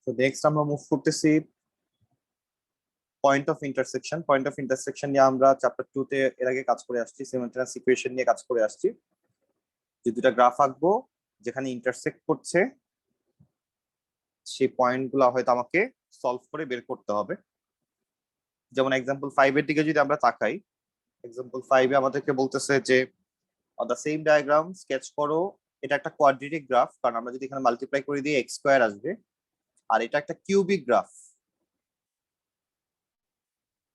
তো নেক্সট আমরা মুভ করতেছি point of intersection. Point of intersection নিয়ে আমরা চ্যাপ্টার 2 তে এর আগে কাজ করে আসছি, সিমেট্রিক ইকুয়েশন নিয়ে কাজ করে আসছি। যে দুটো গ্রাফ আঁকবো যেখানে ইন্টারসেক্ট করছে, সেই পয়েন্টগুলো হয়তো আমাকে সলভ করে বের করতে হবে। যেমন এক্সাম্পল 5 এর দিকে যদি আমরা তাকাই, এক্সাম্পল 5 এ আমাদেরকে বলতেছে যে on the same diagram sketch করো। এটা একটা কোয়াড্রেটিক গ্রাফ, কারণ আমরা যদি এখানে মাল্টিপ্লাই করে দিই এক্স স্কয়ার আসবে। আর এটা একটা কিউবিক গ্রাফ,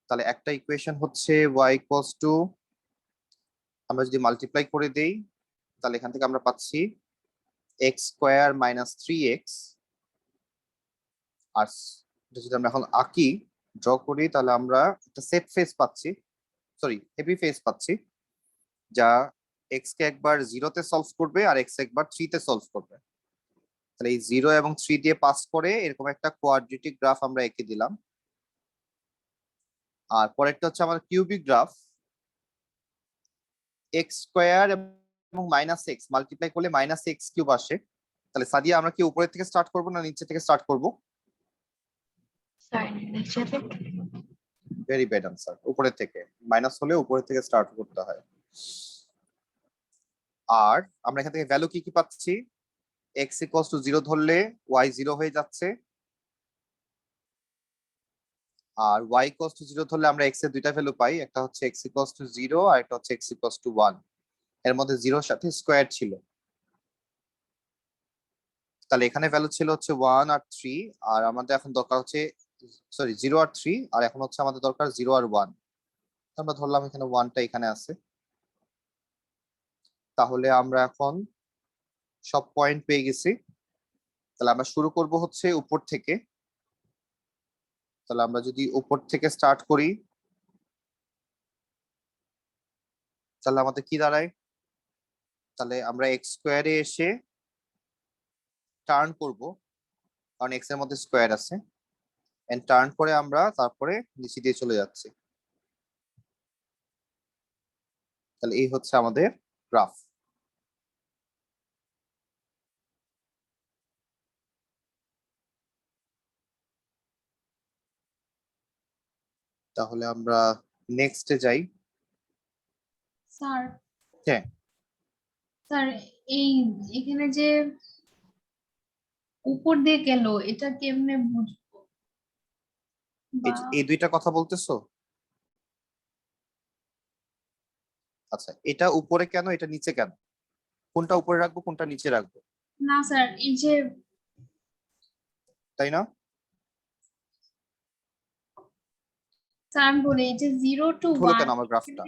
তাহলে একটা ইকুয়েশন হচ্ছে y ইকুয়ালস টু, আমরা যদি মাল্টিপ্লাই করে দেই তাহলে এখান থেকে আমরা পাচ্ছি এক্স স্কয়ার মাইনাস 3x। আর এটা যদি আমরা এখন আঁকি, ড্র করি, তাহলে আমরা একটা সেট ফেস পাচ্ছি, সরি হেভি ফেস পাচ্ছি, যা এক্স কে একবার 0 তে সলভ করবে আর এক্স একবার 3 তে সলভ করবে। তাহলে এই 0 এবং 3 দিয়ে পাস করে এরকম একটা কোয়াড্রেটিক গ্রাফ আমরা এঁকে দিলাম। আর পরেরটা হচ্ছে আমার কিউবিক গ্রাফ, এক্স স্কয়ার এবং মাইনাস এক্স মাল্টিপ্লাই করলে মাইনাস এক্স কিউব আসে। তাহলে সাদিয়া আমরা কি উপরের থেকে স্টার্ট করবো না নিচে থেকে স্টার্ট করবো? ভেরি ব্যাড আনসার, উপরের থেকে। মাইনাস হলে উপরের থেকে স্টার্ট করতে হয়। আর আমরা এখান থেকে ভ্যালু কি কি পাচ্ছি? এক্স ইকুয়ালস টু 0 ধরলে ওয়াই 0 হয়ে যাচ্ছে, আর y ইকুয়ালস টু 0 ধরলে আমরা x এর দুইটা ভ্যালু পাই, একটা হচ্ছে x ইকুয়ালস টু 0 আর একটা হচ্ছে x ইকুয়ালস টু 1। এর মধ্যে 0 এর সাথে স্কয়ার ছিল, তাহলে এখানে ভ্যালু ছিল হচ্ছে 1 আর 3, আর আমাদের এখন দরকার হচ্ছে, সরি 0 আর 3, আর এখন হচ্ছে আমাদের দরকার 0 আর 1। আমরা ধরলাম এখানে 1টা এখানে আছে। তাহলে আমরা এখন সব পয়েন্ট পেয়ে গেছি। তাহলে আমরা শুরু করব হচ্ছে উপর থেকে। তাহলে আমরা যদি উপর থেকে স্টার্ট করি তাহলে আমাদের কি দাঁড়ায়? তাহলে আমরা এক্স স্কোয়ারে এসে টার্ন করব, কারণ এক্স এর মধ্যে স্কোয়ার আছে, এন্ড টার্ন করে আমরা তারপরে নিচে দিয়ে চলে যাচ্ছি। তাহলে এই হচ্ছে আমাদের গ্রাফ। তাহলে আমরা নেক্সটে যাই। স্যার হ্যাঁ স্যার এই এখানে যে উপর দিয়ে গেল এটা কেমনে বুঝবো? এই দুইটা কথা বলতেছো? আচ্ছা, এটা উপরে কেন, এটা নিচে কেন? কোনটা উপরে রাখবো কোনটা নিচে রাখবো? না স্যার, এই যে তাই না? স্যার আমি বলি এই যে 0 টু হলো 1, কেন আমার গ্রাফটা?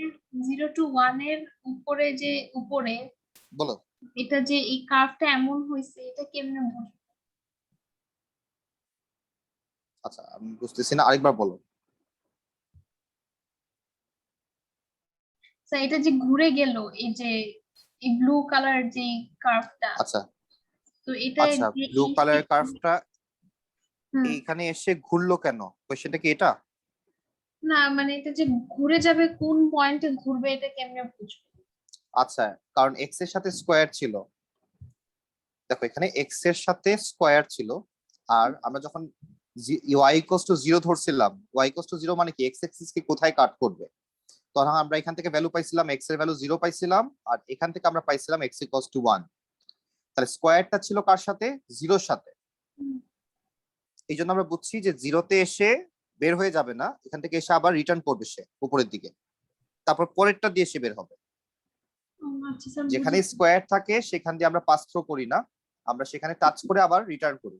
0 টু 1 এর উপরে যে উপরে বলো। এটা যে এই কার্ভটা এমন হয়েছে এটা কেমনে বুঝবো? আচ্ছা আমি বুঝতেছি না, আরেকবার বলো। স্যার এটা যে ঘুরে গেল, এই যে এই ব্লু কালার যে কার্ভটা, আচ্ছা তো এটা আচ্ছা, যে ব্লু কালারের কার্ভটা হুম, এইখানে এসে ঘুরলো কেন, কোয়েশ্চেনটা কি এটা? না মানে এটা যে ঘুরে যাবে কোন পয়েন্টে ঘুরবে এটা কেমনে বুঝবো? আচ্ছা, কারণ এক্স এর সাথে স্কোয়ার ছিল। দেখো এখানে এক্স এর সাথে স্কোয়ার ছিল, আর আমরা যখন ওয়াই ইকুয়ালস টু 0 ধরছিলাম, ওয়াই ইকুয়ালস টু 0 মানে কি এক্স এক্সিস কে কোথায় কাট করবে, তখন আমরা এখান থেকে ভ্যালু পাইছিলাম, এক্স এর ভ্যালু 0 পাইছিলাম, আর এখান থেকে আমরা পাইছিলাম এক্স ইকুয়ালস টু 1। তাহলে স্কোয়ারটা ছিল কার সাথে? 0-র সাথে। এই জন্য আমরা বুঝছি যে 0-তে এসে বের হয়ে যাবে না, এখান থেকে এসে আবার রিটার্ন করবে সে উপরের দিকে, তারপর পরেরটা দিয়ে সে বের হবে। আচ্ছা স্যার যেখানে স্কোয়ার থাকে সেখান দিয়ে আমরা পাস থ্রো করি না, আমরা সেখানে টাচ করে আবার রিটার্ন করি।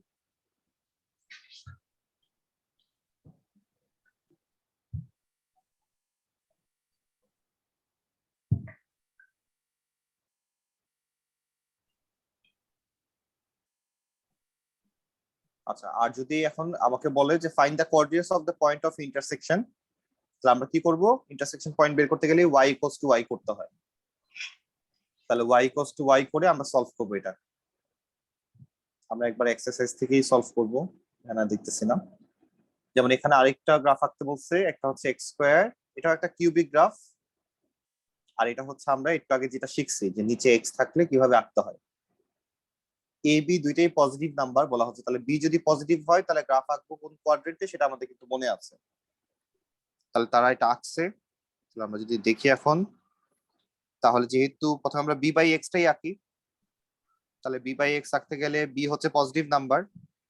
আচ্ছা, আর যদি এখন আমাকে বলে যে find the coordinates of the point of intersection, তাহলে আমরা কি করব? ইন্টারসেকশন পয়েন্ট বের করতে গেলে y ইকুয়ালস টু y করতে হয়। তাহলে y ইকুয়ালস টু y করে আমরা সলভ করব এটা। আমরা একবার এক্সারসাইজ থেকেই সলভ করব, না দেখতেছি না। যেমন এখানে আরেকটা গ্রাফ আঁকতে বলছে, একটা হচ্ছে এক্স স্কোয়ার, এটাও একটা কিউবিক গ্রাফ। আর এটা হচ্ছে আমরা একটু আগে যেটা শিখছি যে নিচে এক্স থাকলে কিভাবে আঁকতে হয়। এ বি দুইটাই পজিটিভ নাম্বার বলা হচ্ছে, তাহলে বি যদি পজিটিভ হয় তাহলে গ্রাফ আঁকবো কোন কোয়াড্রেন্টে সেটা আমাদের কিন্তু মনে আছে। তাহলে তারা এটা আঁকছে। তাহলে আমরা যদি দেখি এখন, তাহলে যেহেতু প্রথমে আমরা বি বাই এক্স টাই আঁকি, তাহলে বি বাই এক্স আঁকতে গেলে বি হচ্ছে পজিটিভ নাম্বার,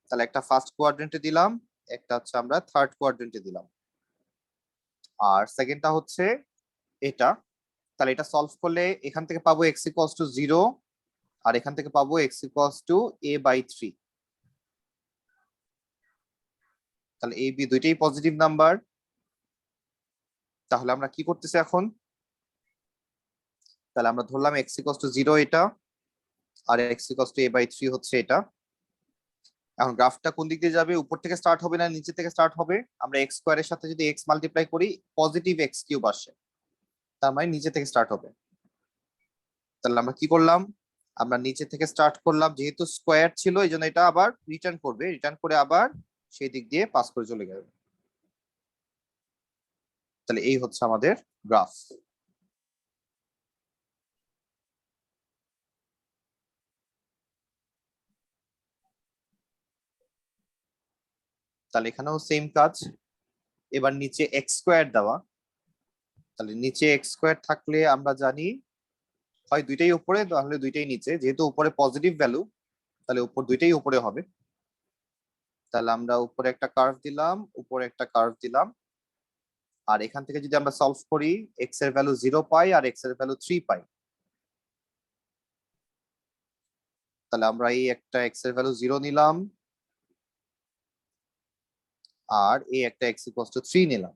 তাহলে একটা ফার্স্ট কোয়াড্রেন্টে দিলাম, একটা হচ্ছে আমরা থার্ড কোয়াড্রেন্টে দিলাম, আর সেকেন্ডটা হচ্ছে এটা। তাহলে এটা সলভ করলে এখান থেকে পাবো এক্স ইকুয়ালস টু 0, আর এখান থেকে পাবো এক্স ইকুয়ালস টু a/3। তাহলে এ বি দুইটাই পজিটিভ নাম্বার। তাহলে আমরা কি করতেছি এখন, তাহলে আমরা ধরলাম এক্স ইকুয়ালস টু 0 এটা, আর এক্স ইকুয়ালস টু a/3 হচ্ছে এটা। এখন গ্রাফটা কোন দিক দিয়ে যাবে, উপর থেকে স্টার্ট হবে না নিচে থেকে স্টার্ট হবে? আমরা এক্স স্কোয়ারের সাথে যদি এক্স মাল্টিপ্লাই করি পজিটিভ এক্স কিউব আসে, তার মানে নিচে থেকে স্টার্ট হবে। তাহলে আমরা কি করলাম, আমরা নিচে থেকে স্টার্ট করলাম, যেহেতু স্কোয়ার ছিল এই জন্য এটা আবার রিটার্ন করবে, রিটার্ন করে আবার সেই দিক দিয়ে পাস করে চলে যাবে। তাহলে এই হচ্ছে আমাদের গ্রাফ। তাহলে এখানেও সেম কাজ, এবার নিচে এক্স স্কোয়ার দেওয়া। তাহলে নিচে এক্স স্কোয়ার থাকলে আমরা জানি হয় দুইটাই উপরে তাহলে দুইটাই নিচে, যেহেতু উপরে পজিটিভ ভ্যালু তাহলে উপর দুইটাই উপরে হবে। তাহলে আমরা উপরে একটা কার্ভ দিলাম, উপরে একটা কার্ভ দিলাম, আর এখান থেকে যদি আমরা সলভ করি এক্স এর ভ্যালু 0 পাই আর এক্স এর ভ্যালু 3 পাই। তাহলে আমরা এই একটা এক্স এর ভ্যালু 0 নিলাম, আর এই একটা এক্স ইকুয়ালস টু 3 নিলাম।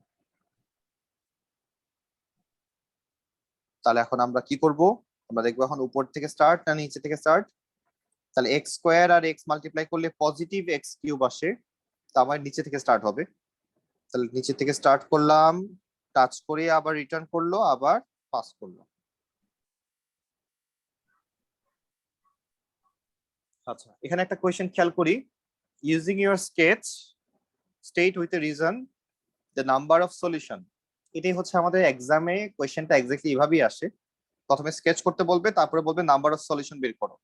তাহলে এখন আমরা কি করব, আমরা দেখবো এখন উপর থেকে স্টার্ট না নিচে থেকে স্টার্ট। তাহলে এক্স স্কোয়ার আর এক্স মাল্টিপ্লাই করলে পজিটিভ এক্স কিউব আসে, তা আমার নিচে থেকে স্টার্ট হবে। তাহলে নিচে থেকে স্টার্ট করলাম, টাচ করে আবার রিটার্ন করলো, আবার পাস করলো। আচ্ছা, এখানে একটা কোয়েশ্চেন খেয়াল করি, using your sketch state with a reason the number of solution. এটাই হচ্ছে আমাদের এক্সামে কোয়েশ্চেনটা এক্স্যাক্টলি এভাবেই আসে। প্রথমে স্কেচ করতে বলবে, তারপরে বলবে নাম্বার অফ সলিউশন বের করো।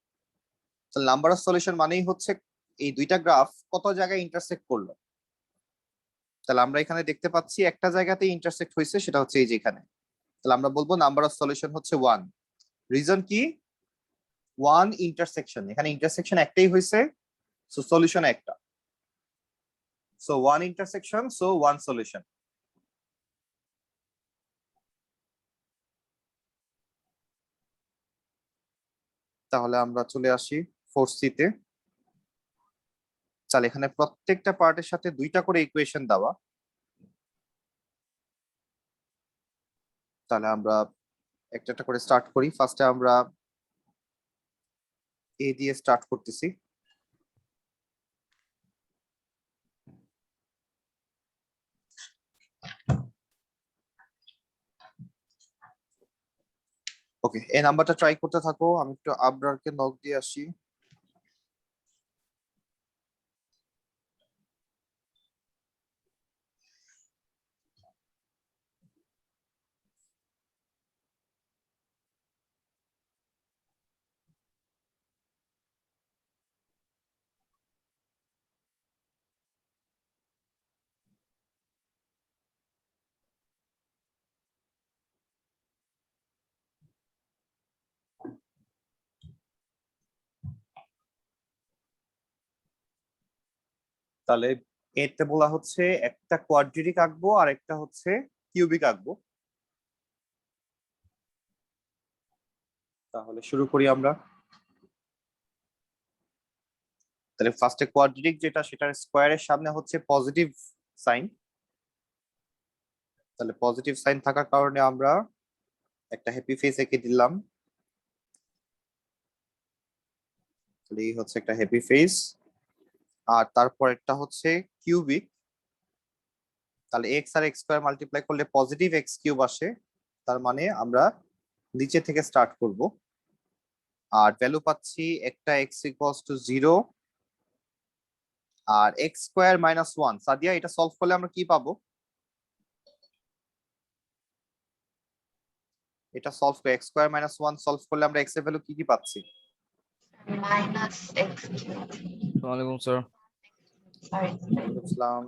তাহলে নাম্বার অফ সলিউশন মানেই হচ্ছে এই দুইটা গ্রাফ কত জায়গায় ইন্টারসেক্ট করলো। তাহলে আমরা এখানে দেখতে পাচ্ছি একটা জায়গাতে ইন্টারসেক্ট হয়েছে, সেটা হচ্ছে এই যে এখানে। তাহলে আমরা বলবো নাম্বার অফ সলিউশন হচ্ছে 1। রিজন কি, 1 ইন্টারসেকশন, এখানে ইন্টারসেকশন একটাই হয়েছে, সো সলিউশন একটা। So 1 intersection, so 1 solution. তাহলে আমরা চলে আসি 4C তে। তাহলে এখানে প্রত্যেকটা পার্টের সাথে দুইটা করে ইকুয়েশন দেওয়া। তাহলে আমরা একটা একটা করে স্টার্ট করি। ফার্স্টে আমরা এ দিয়ে স্টার্ট করতেছি। ওকে, এই নাম্বারটা ট্রাই করতে থাকো, আমি একটু আবরারকে নক দিয়ে আসি। তাহলে এতে বলা হচ্ছে একটা কোয়াড্রেটিক আঁকবো আর একটা হচ্ছে কিউবিক আঁকবো। তাহলে শুরু করি আমরা। তাহলে ফার্স্টে কোয়াড্রেটিক যেটা, সেটার স্কোয়ারের সামনে হচ্ছে পজিটিভ সাইন। তাহলে পজিটিভ সাইন থাকার কারণে আমরা একটা হ্যাপি ফেস এঁকে দিলাম। তাহলে এই হচ্ছে একটা হ্যাপি ফেস। আর তারপর একটা হচ্ছে কিউবিক। তাহলে এক্স আর এক্স স্কোয়ার মাল্টিপ্লাই করলে পজিটিভ এক্স কিউব আসে, তার মানে আমরা নিচে থেকে স্টার্ট করব। আর ভ্যালু পাচ্ছি একটা এক্স ইকুয়ালস টু 0 আর এক্স স্কোয়ার মাইনাস 1। সাদিয়া, এটা সলভ করলে আমরা কি পাবো? এটা সলভ করে এক্স স্কোয়ার মাইনাস 1 সলভ করলে আমরা এক্স এর ভ্যালু কি কি পাচ্ছি? minus x cube. ওয়ালাইকুম স্যার। Sorry. বুঝলাম।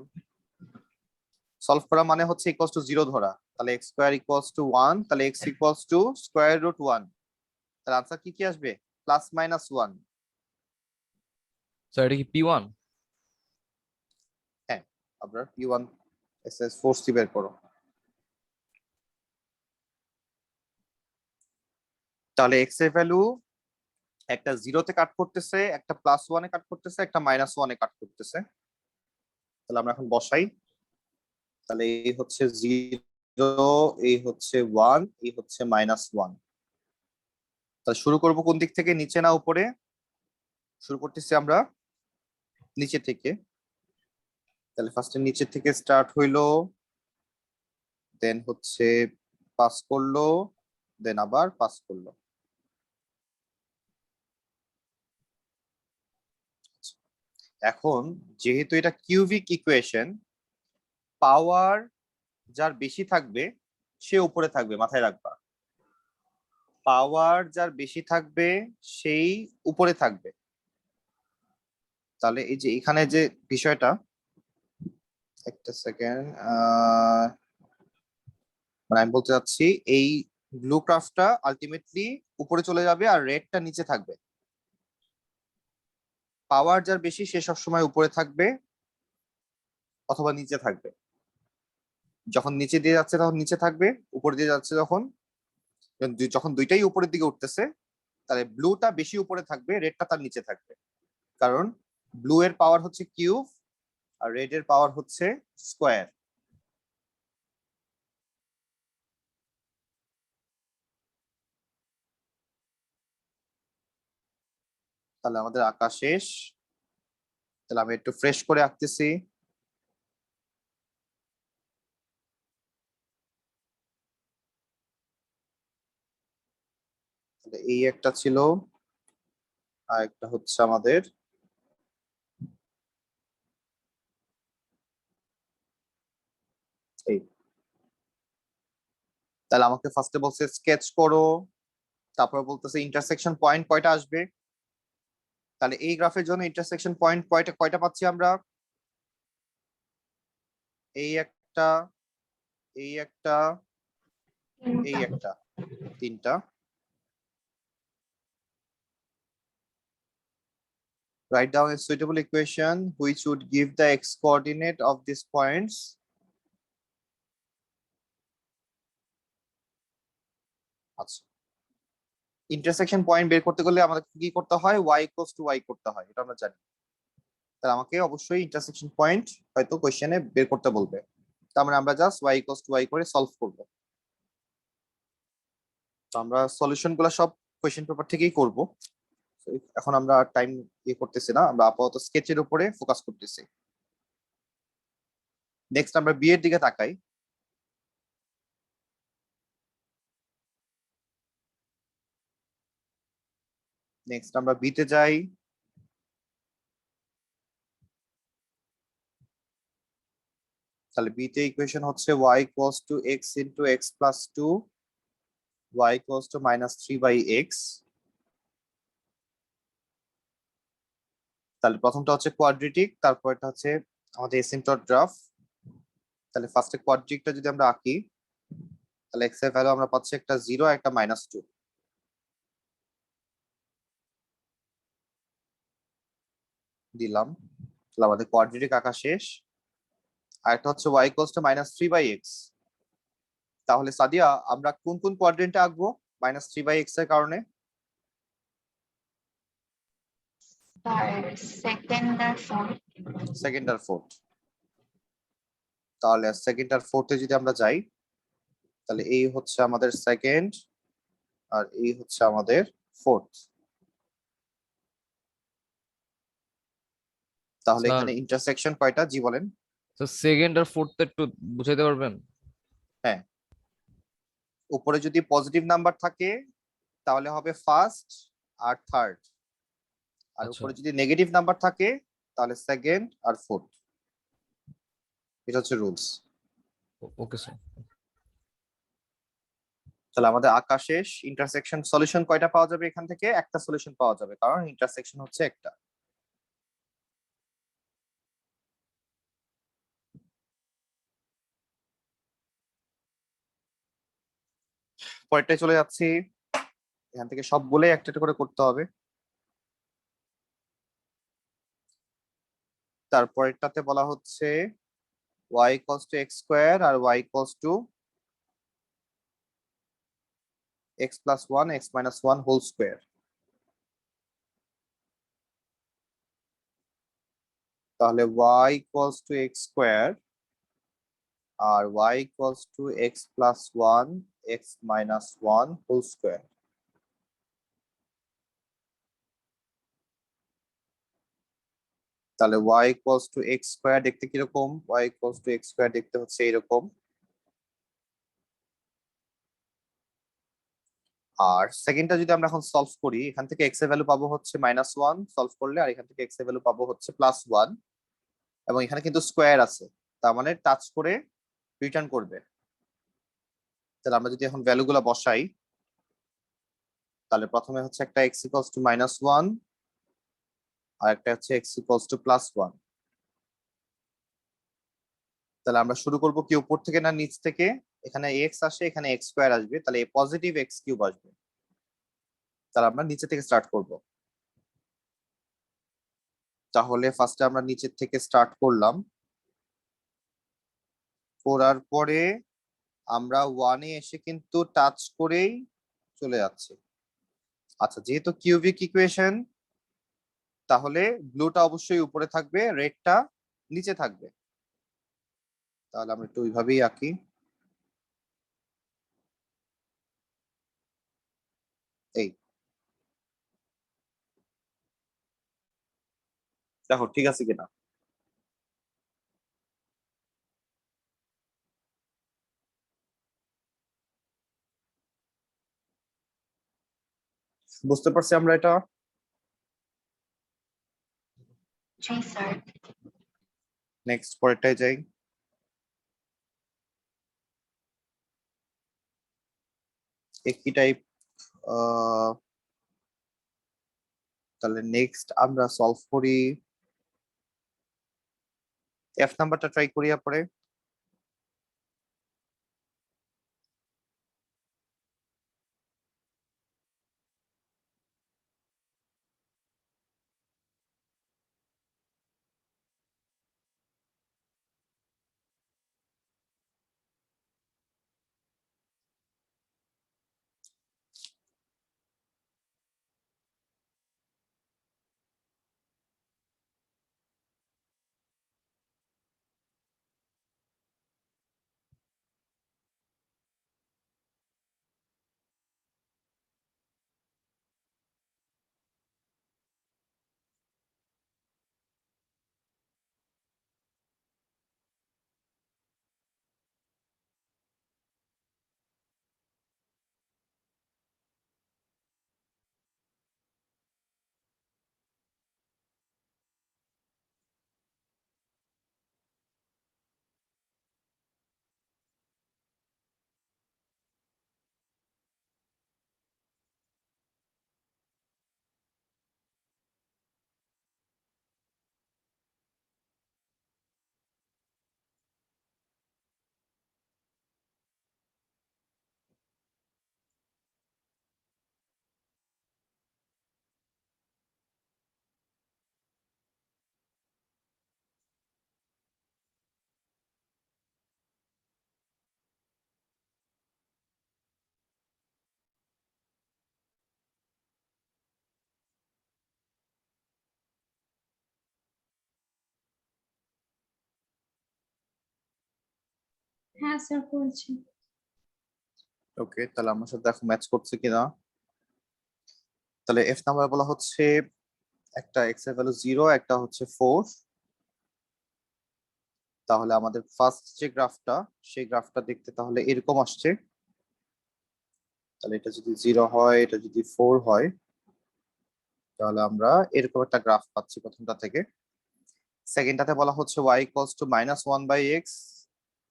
সলভ করা মানে হচ্ছে ইকুয়ালস টু 0 ধরা, তাহলে x স্কয়ার ইকুয়ালস টু 1, তাহলে x equals to square root 1, তাহলে আনসার কি কি আসবে? Plus minus 1। স্যার এটা কি P1? হ্যাঁ, আপনার p1 এসএস 4c বের করো। তাহলে x এর ভ্যালু একটা 0 তে কাট করতেছে, একটা প্লাস 1 এ কাট করতেছে, একটা মাইনাস 1 এ কাট করতেছে। তাহলে আমরা এখন বসাই। তাহলে এই হচ্ছে 0, এই হচ্ছে 1, এই হচ্ছে মাইনাস 1। তাহলে শুরু করব কোন দিক থেকে, নিচে না উপরে? শুরু করতেছি আমরা নিচে থেকে। তাহলে ফার্স্টে নিচে থেকে স্টার্ট হইলো, দেন হচ্ছে পাস করলো, দেন আবার পাস করলো। এখন যেহেতু এটা কিউবিক ইকুয়েশন, পাওয়ার যার বেশি থাকবে সে উপরে থাকবে, মাথায় রাখবা। পাওয়ার যার বেশি থাকবে সেই উপরে থাকবে। তাহলে এই যে এখানে যে বিষয়টা, একটা সেকেন্ড, মানে আমি বলতে চাচ্ছি এই ব্লু ক্রাফটটা আলটিমেটলি উপরে চলে যাবে আর রেডটা নিচে থাকবে। পাওয়ার যার বেশি সে সবসময় উপরে থাকবে অথবা নিচে থাকবে। যখন নিচে দিয়ে যাচ্ছে তখন নিচে থাকবে, উপরে দিয়ে যাচ্ছে যখন যখন দুইটাই উপরের দিকে উঠতেছে, তাহলে ব্লুটা বেশি উপরে থাকবে, রেডটা তার নিচে থাকবে। কারণ ব্লু এর পাওয়ার হচ্ছে কিউব আর রেড এর পাওয়ার হচ্ছে স্কোয়ার। তাহলে আমাদের আঁকা শেষ। তাহলে আমি একটু ফ্রেশ করে আঁকতেছি। তাহলে এই একটা ছিল, আর একটা হচ্ছে আমাদের এই। তাহলে আমাকে ফার্স্টে বলছে স্কেচ করো, তারপর বলতেছে ইন্টারসেকশন পয়েন্ট কয়টা আসবে। তাহলে এই গ্রাফের জন্য ইন্টারসেকশন পয়েন্ট কয়টা কয়টা পাচ্ছি আমরা? এই একটা, এই একটা, এই একটা, তিনটা। Write down a suitable equation which would give the x coordinate of these points. আচ্ছা, ইন্টারসেকশন পয়েন্ট বের করতে গেলে আমাদের কি করতে হয়? y ইকুয়ালস টু y করতে হয়, এটা আমরা জানি। তাহলে আমাকে অবশ্যই ইন্টারসেকশন পয়েন্ট হয়তো কোশ্চেনে বের করতে বলবে, তার মানে আমরা just y equals to y করে সলভ করব। তো আমরা সলিউশন গুলো সব কোশ্চেন পেপার থেকেই করব। এখন আমরা টাইম করতেছি না, আমরা আপাতত স্কেচের উপরে ফোকাস করতেছি। নেক্সট আমরা বি এর দিকে তাকাই। নেক্সট আমরা বি তে যাই। তাহলে বি তে ইকুয়েশন হচ্ছে y equals to x into x plus 2, y equals to minus 3/x। তাহলে প্রথমটা হচ্ছে কোয়াড্রেটিক, তারপর এটা হচ্ছে আমাদের এসিম্পটট গ্রাফ। তাহলে ফার্স্টে কোয়াড্রেটিকটা যদি আমরা আঁকি, তাহলে x এর ভ্যালু আমরা পাচ্ছি একটা 0 আর একটা -2 দিলাম। তাহলে আমাদের কোয়াড্রেটিক আঁকা শেষ। আর একটা হচ্ছে y equals to minus 3/x। তাহলে সাদিয়া আমরা কোন কোন কোয়াড্রেন্টে আঁকবো -3/x এর কারণে? Second or fourth. সেকেন্ড আর ফোর্থ। তাহলে সেকেন্ড আর ফোর্থে যদি আমরা যাই, তাহলে এই হচ্ছে আমাদের সেকেন্ড আর এই হচ্ছে আমাদের ফোর্থ। তাহলে স্যার এখানে ইন্টারসেকশন কয়টা? জি বলেন। তো সেকেন্ড আর ফোর্থ একটু বুঝাইতে পারবেন? হ্যাঁ, উপরে যদি পজিটিভ নাম্বার থাকে তাহলে হবে ফার্স্ট আর থার্ড, আর আচ্ছা, উপরে যদি নেগেটিভ নাম্বার থাকে তাহলে সেকেন্ড আর ফোর্থ। এটা হচ্ছে রুলস। Okay sir. তাহলে আমাদের আকাশের ইন্টারসেকশন সলিউশন কয়টা পাওয়া যাবে এখান থেকে? একটা সলিউশন পাওয়া যাবে, কারণ ইন্টারসেকশন হচ্ছে একটা। পরেরটায় চলে যাচ্ছি। এখান থেকে সবগুলো একটা একটা করে করতে হবে। তারপরেরটাতে বলা হচ্ছে y equals to x square R y equals to x plus 1 x minus 1 whole square। তাহলে y equals to x square R y equals to x plus 1 x minus 1 whole square। তাহলে y equals to x square দেখতে কিরকম? y equals to x square দেখতে হচ্ছে এরকম। আর সেকেন্ডটা যদি আমরা এখন সলভ করি, এখান থেকে x এর ভ্যালু পাবো হচ্ছে -1 সলভ করলে, আর এখান থেকে x এর ভ্যালু পাবো হচ্ছে +1, এবং এখানে কিন্তু স্কোয়ার আছে, তার মানে টাচ করে রিটার্ন করবে। তাহলে আমরা যদি এখন ভ্যালুগুলো বসাই, তাহলে প্রথমে হচ্ছে একটা x equals to -1 আর একটা হচ্ছে x equals to +1। তাহলে আমরা শুরু করব কি উপর থেকে না নিচ থেকে? এখানে x আসে, এখানে x স্কয়ার আসবে, তাহলে পজিটিভ x কিউব আসবে। তাহলে আমরা নিচে থেকে স্টার্ট করব। তাহলে ফার্স্টে আমরা নিচের থেকে স্টার্ট করলাম, করার পরে আমরা 1 এ এসে কিন্তু টাচ করেই চলে যাচ্ছে। আচ্ছা, যেহেতু কিউবিক ইকুয়েশন, তাহলে ব্লুটা অবশ্যই উপরে থাকবে, রেডটা নিচে থাকবে। তাহলে আমরা একটু ওইভাবেই আঁকি। এই দেখো ঠিক আছে কিনা। বুঝতে পারছি আমরা এটা? জি স্যার। নেক্সট পরেরটায় যাই। একই টাইপ। তাহলে নেক্সট আমরা সলভ করি, এফ নাম্বারটা ট্রাই করি পরে। হ্যাঁ স্যার করেছি। ওকে, তাহলে আমার সাথে দেখো ম্যাচ করছে কিনা। তাহলে এফ নাম্বার বলা হচ্ছে একটা এক্স এর ভ্যালু 0, একটা হচ্ছে 4। তাহলে আমাদের ফার্স্ট যে গ্রাফটা, সেই গ্রাফটা দেখতে তাহলে এরকম আসছে। তাহলে এটা যদি 0 হয়, এটা যদি 4 হয়, তাহলে আমরা এরকম একটা গ্রাফ পাচ্ছি প্রথমটা থেকে। সেকেন্ডটাতে বলা হচ্ছে y ইকুয়ালস টু -1/x।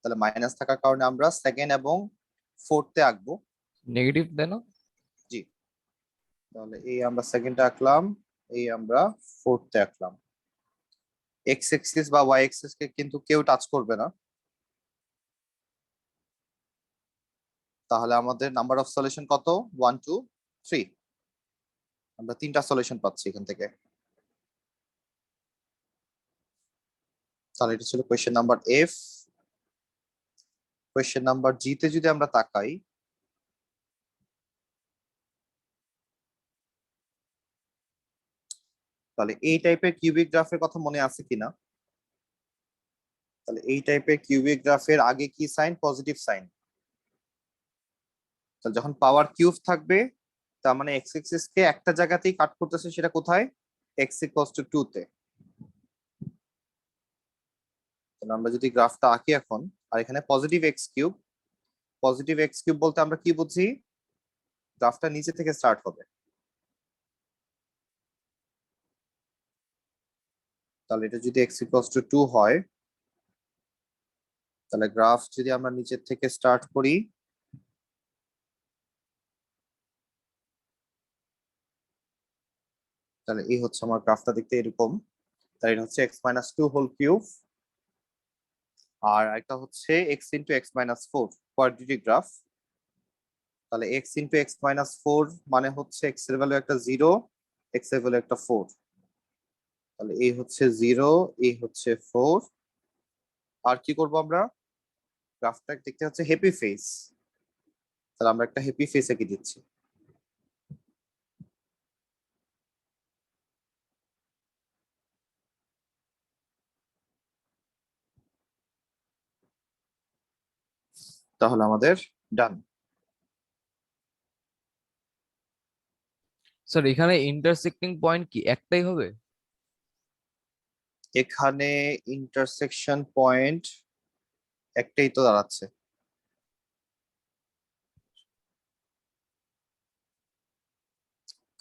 তাহলে মাইনাস থাকার কারণে আমরা সেকেন্ড এবং ফোর্থে আঁকবো। নেগেটিভ দেয় না? জি, তাহলে এই আমরা সেকেন্ডে আঁকলাম, এই আমরা ফোর্থে আঁকলাম। এক্স এক্সিস বা ওয়াই এক্সিস কে কিন্তু কেউ টাচ করবে না। তাহলে আমাদের নাম্বার অফ সলিউশন কত? 1 2 3। আমরা 3টা সলিউশন পাচ্ছি এখান থেকে। তাহলে এটা ছিল question number F. Question number G তে যদি আমরা তাকাই, তাহলে এই টাইপের কিউবিক গ্রাফের কথা মনে আছে কিনা? তাহলে এই টাইপের কিউবিক গ্রাফের আগে কি সাইন? Positive sign. তাহলে যখন পাওয়ার কিউব থাকবে, তার মানে এক্স এক্সিস কে একটা জায়গাতেই কাট করতেছে, সেটা কোথায়? এক্স ইকুয়ালস টু 2 তে। তাহলে আমরা যদি গ্রাফটা আঁকি এখন, আর এখানে positive x cube, positive x cube বলতে আমরা কি বুঝি? গ্রাফটা নিচে থেকে স্টার্ট হবে। তাহলে এটা যদি এক্স ইকুয়ালস টু 2 হয়, তাহলে গ্রাফ যদি আমরা নিচের থেকে স্টার্ট করি, তাহলে এই হচ্ছে আমার গ্রাফটা দেখতে এরকম। তাহলে এটা হচ্ছে এক্স মাইনাস 2 হোল কিউব, আর একটা হচ্ছে x into x minus 4 quadratic graph. তাহলে এক্স ইন্টু এক্স মাইনাস 4 মানে হচ্ছে এক্স এর ভ্যালু একটা 0, এক্স এর ভ্যালু একটা 4। তাহলে এই হচ্ছে 0, এই হচ্ছে 4। আর কি করব আমরা? গ্রাফটা দেখতে হচ্ছে হ্যাপি ফেস। তাহলে আমরা একটা হ্যাপি ফেস এঁকে দিচ্ছি। তাহলে আমাদের ডান। স্যার এখানে ইন্টারসেক্টিং পয়েন্ট কি একটাই হবে? এখানে ইন্টারসেকশন পয়েন্ট একটাই তো দাঁড়াচ্ছে,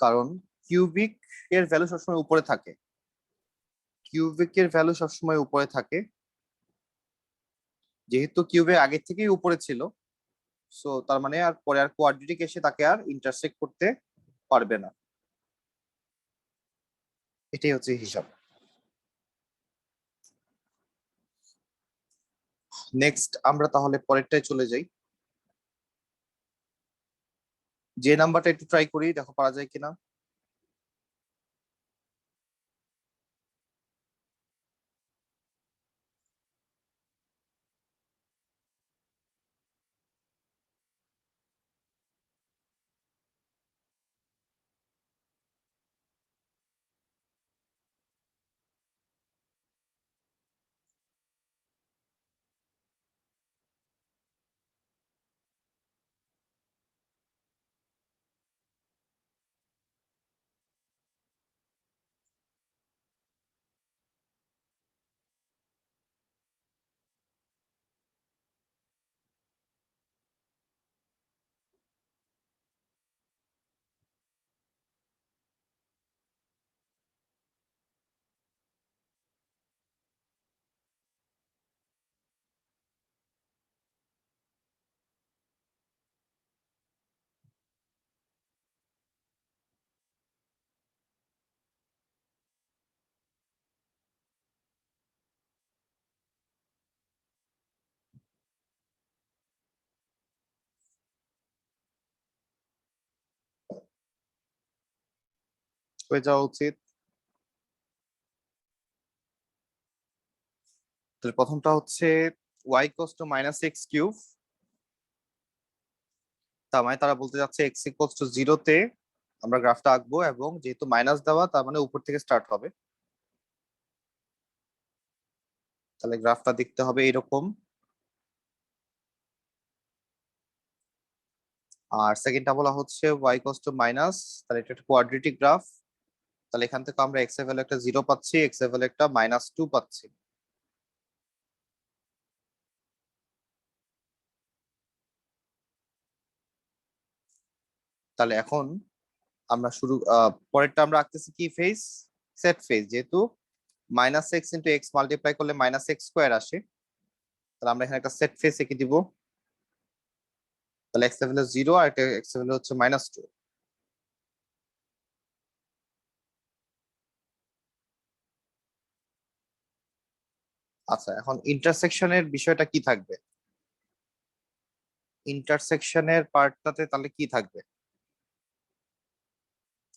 কারণ কিউবিক এর ভ্যালু সবসময় উপরে থাকে। কিউবিক এর ভ্যালু সবসময় উপরে থাকে, যেহেতু কিউবের আগে থেকেই উপরে ছিল, সো তার মানে আর পরে আর কোয়াড্রেটিক এসে তাকে আর ইন্টারসেক্ট করতে পারবে না। এটাই হচ্ছে হিসাব। নেক্সট আমরা তাহলে পরেরটায় চলে যাই। যে নাম্বারটা একটু ট্রাই করি, দেখো পারা যায় কিনা। হয়ে যাওয়া উচিত। তাহলে প্রথমটা হচ্ছে y equals to minus x cube. তার মানে তারা বলতে যাচ্ছে এক্স ইকুয়ালস টু 0 তে আমরা গ্রাফটা আঁকবো, এবং যেহেতু মাইনাস দেওয়া, তার মানে উপর থেকে স্টার্ট হবে। তাহলে গ্রাফটা দেখতে হবে এরকম। আর সেকেন্ডটা বলা হচ্ছে ওয়াই ইকুয়ালস টু মাইনাস, তাহলে এটা একটা কোয়াড্রেটিক গ্রাফ। তাহলে এখান থেকে আমরা এক্স এর ভ্যালু একটা 0 পাচ্ছি, এক্স এর ভ্যালু একটা -2 পাচ্ছি। তাহলে এখন আমরা পরেরটা আমরা আঁকতেছি কি ফেজ? Set phase. যেহেতু minus X into X multiply করলে মাইনাস এক্স স্কোয়ার আসে, তাহলে আমরা এখানে একটা সেট ফেজ এঁকে দিব। তাহলে x লেভেলে 0 আর এটা x লেভেলে হচ্ছে -2। আচ্ছা, এখন ইন্টারসেকশনের বিষয়টা কি থাকবে? ইন্টারসেকশনের পার্টটাতে তাহলে কি থাকবে?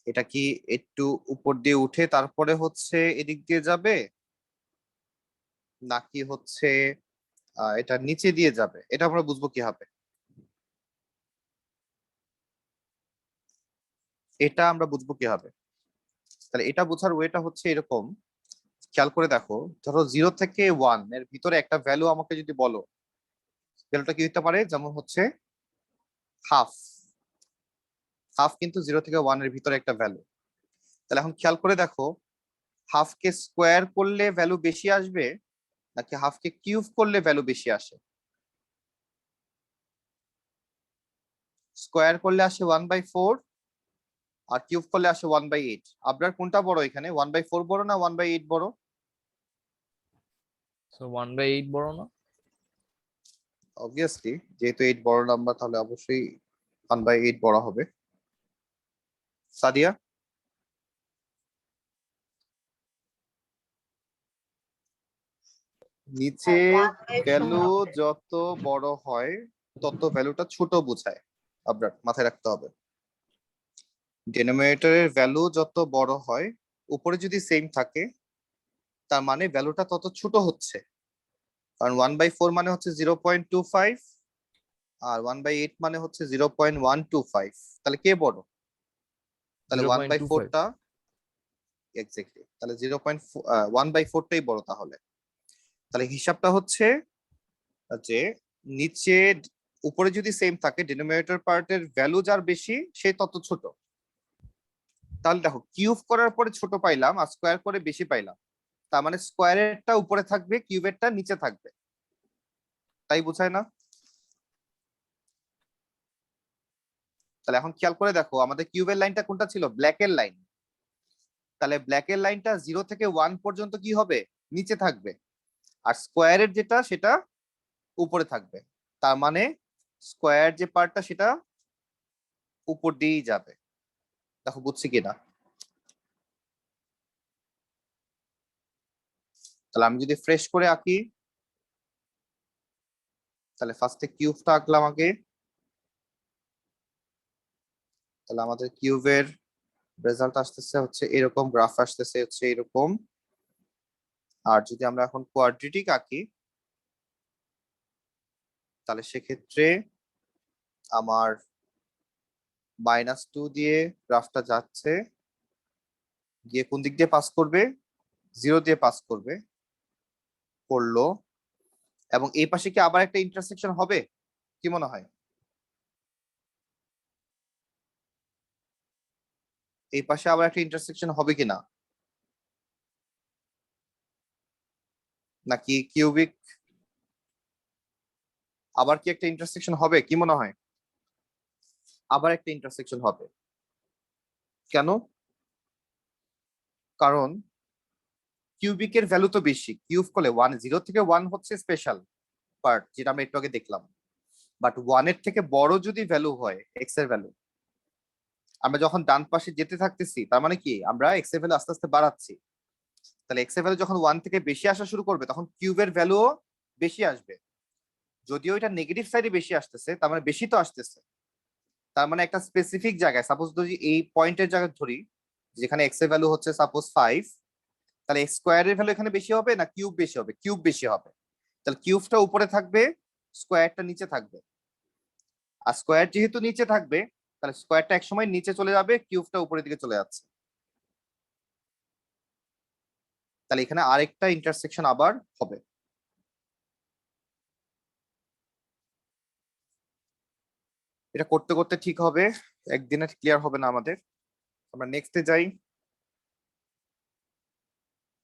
এটা কি একটু উপর দিয়ে উঠে তারপরে হচ্ছে এদিক দিয়ে যাবে, নাকি হচ্ছে এটা নিচে দিয়ে যাবে? এটা আমরা বুঝবো কিভাবে? এটা আমরা বুঝবো কিভাবে? তাহলে এটা বোঝার ওয়েটা হচ্ছে এরকম, খেয়াল করে দেখো, ধরো 0 থেকে 1 এর ভিতরে একটা ভ্যালু আমাকে যদি বলো, ভ্যালুটা কি হতে পারে? যেমন হচ্ছে হাফ। হাফ কিন্তু 0 থেকে 1 এর ভিতরে একটা ভ্যালু। তাহলে এখন খেয়াল করে দেখো, হাফ কে স্কোয়ার করলে ভ্যালু বেশি আসবে, নাকি হাফ কে কিউব করলে ভ্যালু বেশি আসে? স্কোয়ার করলে আসে 1/4, আর কিউব করলে আসে 1/8। আপনার কোনটা বড় এখানে, 1/4 বড় না 1/8 বড়? সো 1/8 বড় না? অবভিয়াসলি, যেহেতু 8 বড় নাম্বার, তাহলে অবশ্যই 1/8 বড় হবে। সাদিয়া? নিচে ভ্যালু যত বড় হয় তত ভ্যালুটা ছোট বোঝায়, আপনার মাথায় রাখতে হবে। ডিনোমিনেটরের ভ্যালু যত বড় হয়, উপরে যদি সেম থাকে, তার মানে ভ্যালুটা তত ছোট হচ্ছে। কারণ 1/4 মানে হচ্ছে 0.25, আর 1/8 মানে হচ্ছে 0.125। তাহলে কে বড়? তাহলে 1/4 0.25। টা, এক্স্যাক্টলি, তাহলে 1/4টাই বড়। তাহলে তাহলে হিসাবটা হচ্ছে যে নিচে উপরে যদি সেম থাকে, ডিনোমিনেটর পার্টের ভ্যালু যার বেশি সে তত ছোট। তাহলে দেখো, কিউব করার পরে ছোট পাইলাম আর স্কোয়ার করে বেশি পাইলাম, তার মানে স্কোয়ারেরটা উপরে থাকবে, কিউবেরটা নিচে থাকবে, তাই বোঝায় না? তাহলে এখন খেয়াল করে দেখো, আমাদের কিউবের লাইনটা কোনটা ছিল? ব্ল্যাকের লাইন। তাহলে ব্ল্যাকের লাইনটা 0 থেকে 1 পর্যন্ত কি হবে? নিচে থাকবে। আর স্কোয়ারের যেটা সেটা উপরে থাকবে। তার মানে স্কোয়ার যে পার্টটা সেটা উপর দিয়েই যাবে। দেখো বুঝছি কিনা? তাহলে আমি যদি ফ্রেশ করে আঁকি, তাহলে ফার্স্টে কিউবটা আঁকলাম আগে। তাহলে আমাদের কিউবের রেজাল্ট আসতেছে হচ্ছে এরকম, গ্রাফ আসতেছে হচ্ছে এরকম। আর যদি আমরা এখন কোয়াড্রেটিক আঁকি, তাহলে সেক্ষেত্রে আমার -2 দিয়ে গ্রাফটা যাচ্ছে, গিয়ে কোন দিক দিয়ে পাস করবে? 0 দিয়ে পাস করবে, করলো। এবং এই পাশে কি আবার একটা ইন্টারসেকশন হবে? কি মনে হয়? এই পাশে আবার একটা ইন্টারসেকশন হবে কিনা? নাকি কিউবিক আবার কি একটা ইন্টারসেকশন হবে? কি মনে হয়? আবার একটা ইন্টারসেকশন হবে। কেন? কারণ কিউবিকের ভ্যালু তো বেশি, কিউব করলে 0 থেকে 1 হচ্ছে স্পেশাল পার্ট, যেটা আমরা একটু আগে দেখলাম। বাট 1-এর থেকে বড় যদি ভ্যালু হয়, এক্স এর ভ্যালু, আমরা যখন ডান পাশে যেতে থাকতেছি, তার মানে কি আমরা এক্স এর ভ্যালু আস্তে আস্তে বাড়াচ্ছি। তাহলে এক্স এর ভ্যালু যখন 1 থেকে বেশি আসা শুরু করবে, তখন কিউবের ভ্যালুও বেশি আসবে। যদিও এটা নেগেটিভ সাইডে বেশি আসতেছে, তার মানে বেশি তো আসতেছে। তার মানে একটা স্পেসিফিক জায়গায়, সাপোজ যদি এই পয়েন্টের জায়গায় ধরি, যেখানে এক্স এর ভ্যালু হচ্ছে সাপোজ 5, তাহলে এক্স স্কোয়ারের ভ্যালু এখানে বেশি হবে না কিউব বেশি হবে? কিউব বেশি হবে। তাহলে কিউবটা উপরে থাকবে, স্কোয়ারটা নিচে থাকবে। আর স্কোয়ার যেহেতু নিচে থাকবে, তাহলে স্কোয়ারটা একসময় নিচে চলে যাবে, কিউবটা উপরের দিকে চলে যাচ্ছে। তাহলে এখানে আরেকটা ইন্টারসেকশন আবার হবে। এটা করতে করতে ঠিক হবে, একদিনে ক্লিয়ার হবে না আমাদের। আমরা নেক্সটে যাই।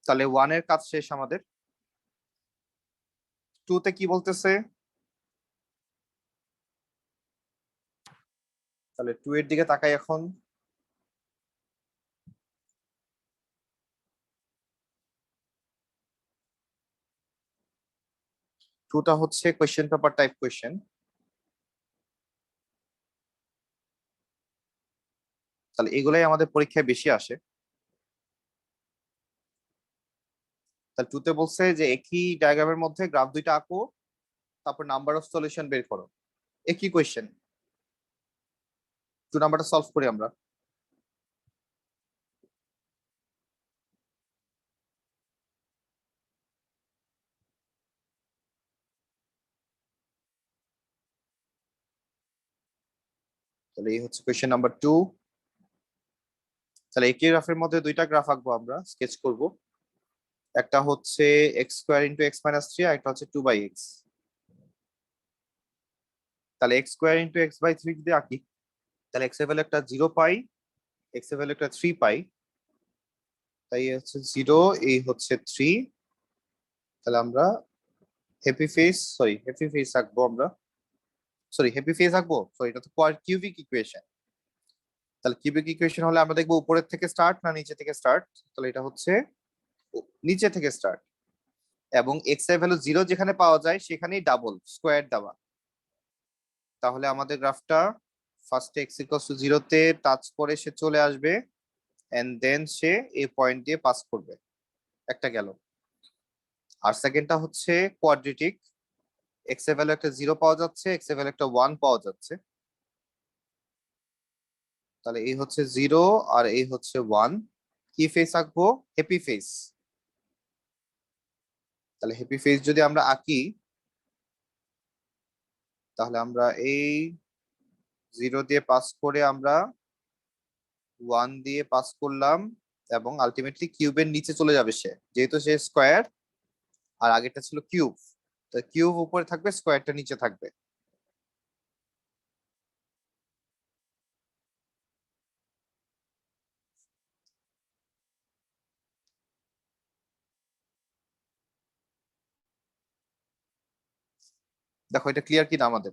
তাহলে 1 এর কাজ শেষ আমাদের। 2 তে কি বলতেছে? তাহলে 2 এর দিকে তাকাই এখন। টুটা হচ্ছে কোয়েশ্চেন পেপার টাইপ কোয়েশ্চেন। তাহলে এগুলাই আমাদের পরীক্ষায় বেশি আসে। তাহলে টুতে বলছে যে একই ডায়াগ্রামের মধ্যে গ্রাফ দুইটা আঁকো, তারপর নাম্বার অফ সলিউশন বের করো। একই কোয়েশ্চেন, 2 নাম্বারটা সলভ করি আমরা। তাহলে এই হচ্ছে কোয়েশ্চেন নাম্বার 2। তাহলে একই গ্রাফের মধ্যে দুইটা গ্রাফ আঁকবো, আমরা স্কেচ করব। একটা হচ্ছে x square into x minus 3, আর একটা হচ্ছে 2/x। তাহলে x square into x by 3 যদি আঁকি, তাহলে এক্স এর ভ্যালু একটা 0 পাই, এক্স এর ভ্যালু একটা 3 পাই। তাই এই হচ্ছে 0, এই হচ্ছে 3। তাহলে আমরা হ্যাপি ফেস আঁকবো আমরা। হ্যাপি ফেস আঁকবো, এটা তো কিউবিক ইকুয়েশন। তাহলে কিউবিক ইকুয়েশন হলে আমরা দেখবো উপরের থেকে স্টার্ট না নিচে থেকে স্টার্ট। তাহলে এটা হচ্ছে নিচে থেকে স্টার্ট, এবং এক্স এর ভ্যালু 0 যেখানে পাওয়া যায় সেখানেই ডাবল স্কোয়ার দেওয়া। তাহলে আমাদের গ্রাফটা ফার্স্টে এক্স ইকুয়ালস টু 0 তে টাচ করে সে চলে আসবে, এন্ড দেন সে এই পয়েন্ট দিয়ে পাস করবে। একটা গেল। আর সেকেন্ডটা হচ্ছে কোয়াড্রেটিক, এক্স এর ভ্যালু একটা 0 পাওয়া যাচ্ছে, এক্স এর ভ্যালু একটা 1 পাওয়া যাচ্ছে। তাহলে এই হচ্ছে 0 আর এই হচ্ছে 1। কি ফেস আঁকবো? Happy face. তাহলে হ্যাপি ফেস যদি আমরা আঁকি, তাহলে আমরা এই 0 দিয়ে পাস করে আমরা 1 দিয়ে পাস করলাম, এবং আলটিমেটলি কিউবের নিচে চলে যাবে সে, যেহেতু সে স্কোয়ার আর আগেরটা ছিল কিউব। তো কিউব উপরে থাকবে, স্কোয়ারটা নিচে থাকবে। দেখো এটা ক্লিয়ার কিনা আমাদের।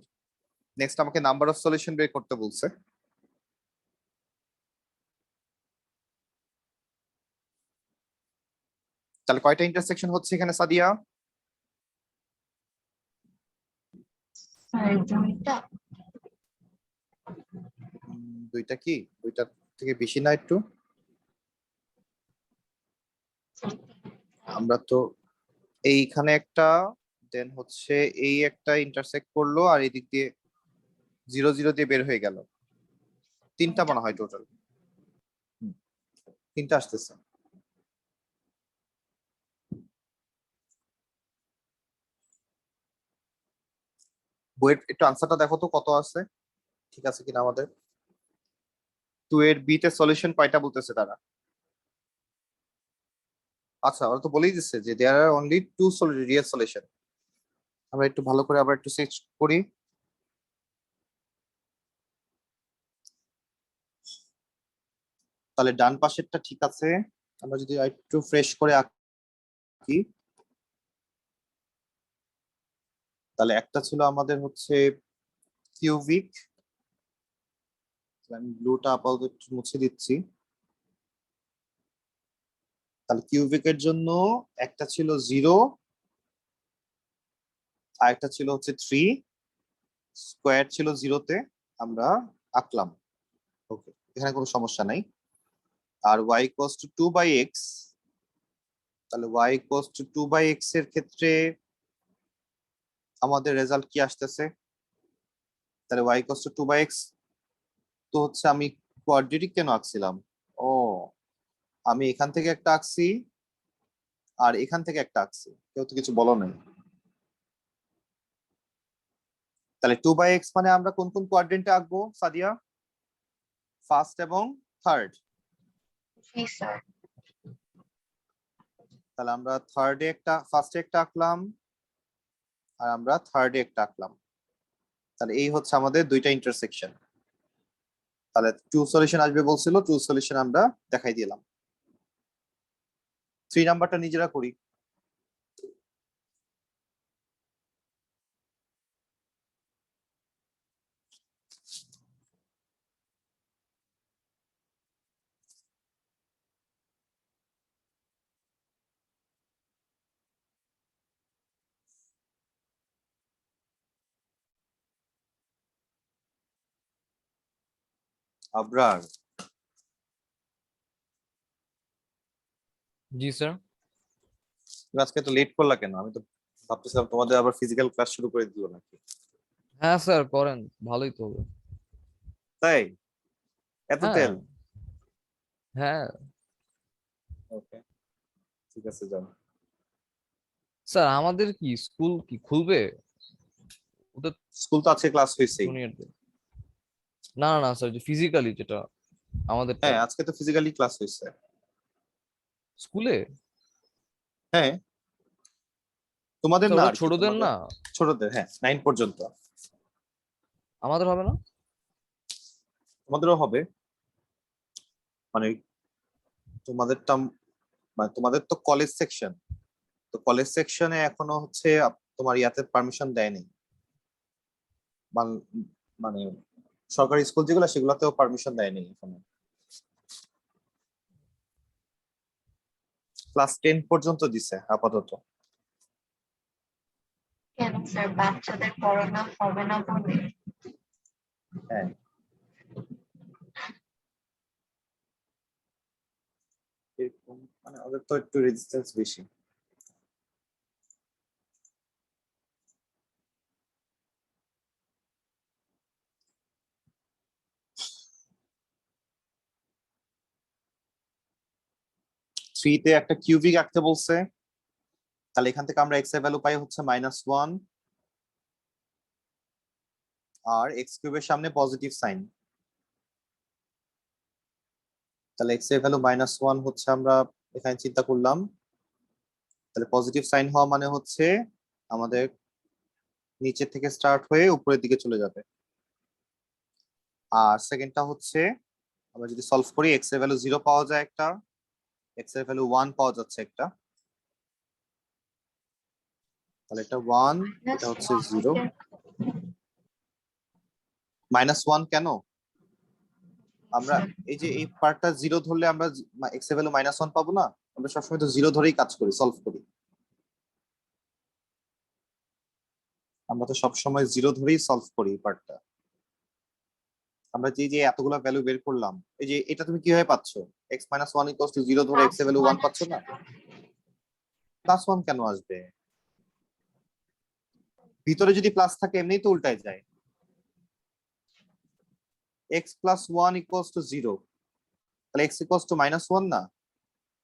নেক্সট আমাকে নাম্বার অফ সলিউশন বের করতে বলছে। তাহলে কয়টা ইন্টারসেকশন হচ্ছে এখানে সাদিয়া? Sir, দুইটা। দুইটা কি? দুইটা থেকে বেশি না একটু? আমরা তো এইখানে একটা, দেন হচ্ছে এই একটা ইন্টারসেক্ট করলো, আর এই দিক দিয়ে 0 0 দিয়ে বের হয়ে গেল। তিনটা মনে হয় টোটাল। তিনটা আসতেছে। বইয়ের একটু আনসারটা দেখো তো কত আছে, ঠিক আছে কিনা আমাদের। 2 এর বি তে সলিউশন কয়টা বলতেছে তারা? আচ্ছা, ওরা তো বলেই দিচ্ছে যে দেয়ার আর অনলি 2 রিয়েল সলিউশন। আমরা একটু ভালো করে আবার একটু চেক করি। তাহলে ডান পাশেরটা ঠিক আছে। আমরা যদি একটু ফ্রেশ করে আঁকি, তাহলে একটা ছিল আমাদের হচ্ছে কিউবিক। আমি ব্লুটা আপাতত একটু মুছে দিচ্ছি। তাহলে কিউবিকের জন্য একটা ছিল 0, আর একটা ছিল হচ্ছে 3, স্কোয়ার ছিল 0 তে, আমরা আঁকলাম। ওকে, এখানে কোনো সমস্যা নাই। আর y ইকুয়ালস টু 2/x। তাহলে y ইকুয়ালস টু 2/x এর ক্ষেত্রে আমাদের রেজাল্ট কি আসতেছে? তাহলে y ইকুয়ালস টু 2/x তো হচ্ছে, আমি কোয়াড্রেটিক কেন আঁকছিলাম? ও, আমি এখান থেকে একটা আঁকছি আর এখান থেকে একটা আঁকছি, কেউ তো কিছু বলো নাই। তাহলে 2/x মানে আমরা কোন কোন কোয়াড্রেন্টে আঁকবো সাদিয়া? ফার্স্ট এবং থার্ড। জি স্যার। তাহলে আমরা থার্ডে একটা, ফার্স্টে একটা আঁকলাম, আর আমরা থার্ডে একটা আঁকলাম। তাহলে এই হচ্ছে আমাদের দুইটা ইন্টারসেকশন। তাহলে টু সলিউশন আসবে বলছিল, টু সলিউশন আমরা দেখাই দিলাম। 3 নাম্বারটা নিজেরা করি। আবরার, জি স্যার। তুমি আজকে তো লেট করলা কেন? আমি তো ভাবতেছিলাম তোমাদের আবার ফিজিক্যাল ক্লাস শুরু করে দিল নাকি। হ্যাঁ স্যার করেন, ভালোই তো হবে। তাই? এত হ্যাঁ। তেল? হ্যাঁ ওকে, ঠিক আছে, যাও। স্যার, আমাদের কি স্কুল কি খুলবে ওদের স্কুল তো আজকে ক্লাস হয়েছেই। জুনিয়রদের? না না না স্যার, যে ফিজিক্যালি যেটা আমাদেরটা হ্যাঁ, আজকে তো ফিজিক্যালি ক্লাস হয়েছে। স্কুলে। হ্যাঁ, তোমাদের স্যার না ওদের আর কি, ছোটদের তোমাদের না, ছোটদের, হ্যাঁ 9 পর্যন্ত। আমাদের হবে না? তোমাদেরও হবে, মানে তোমাদেরটা, মানে তোমাদের তো কলেজ সেকশন, তো কলেজ সেকশনে এখনো হচ্ছে তোমার ইয়াতে পারমিশন দেয়নি। বাং- মানে সরকারি স্কুল যেগুলো সেগুলোতেও পারমিশন দেয়নি এখনো। ক্লাস 10 পর্যন্ত দিছে আপাতত। কেন স্যার, বাচ্চাদের পড়ানো হবে না বলে? হ্যাঁ, এরকম মানে ওদের তো একটু রেজিস্ট্যান্স বেশি। থ্রিতে একটা কিউবিক আঁকতে বলছে, তাহলে এখান থেকে আমরা এক্স এর ভ্যালু পাই হচ্ছে -1, আর এক্স কিউবের সামনে পজিটিভ সাইন। তাহলে এক্স এর ভ্যালু -1 হচ্ছে, আমরা এখানে চিন্তা করলাম, তাহলে পজিটিভ সাইন হওয়া মানে হচ্ছে আমাদের নিচে থেকে স্টার্ট হয়ে উপরের দিকে চলে যাবে। আর সেকেন্ডটা হচ্ছে, আমরা যদি সলভ করি এক্স এর ভ্যালু 0 পাওয়া যায় একটা, এক্স এর ভ্যালু 1 পাওয়া যাচ্ছে একটা, তাহলে এটা 1, এটা হচ্ছে 0। -1 কেন? আমরা এই যে এই পার্টটা 0 ধরলে আমরা এক্স এর ভ্যালু -1 পাবো না? আমরা সবসময় তো 0 ধরেই কাজ করি, সলভ করি। আমরা তো সবসময় 0 ধরেই সলভ করি এই পার্টটা। আমরা যে যে এতগুলো ভ্যালু বের করলাম, এই যে এটা তুমি কিভাবে পাচ্ছ? X minus one equals to 0 ধরে এক্স এর ভ্যালু 1 পাচ্ছ না? +1 কেন আসবে? ভিতরে যদি প্লাস থাকে এমনিই তো উল্টায় যায়। এক্স প্লাস 1 ইকুয়ালস টু 0, তাহলে এক্স ইকুয়ালস টু -1 না,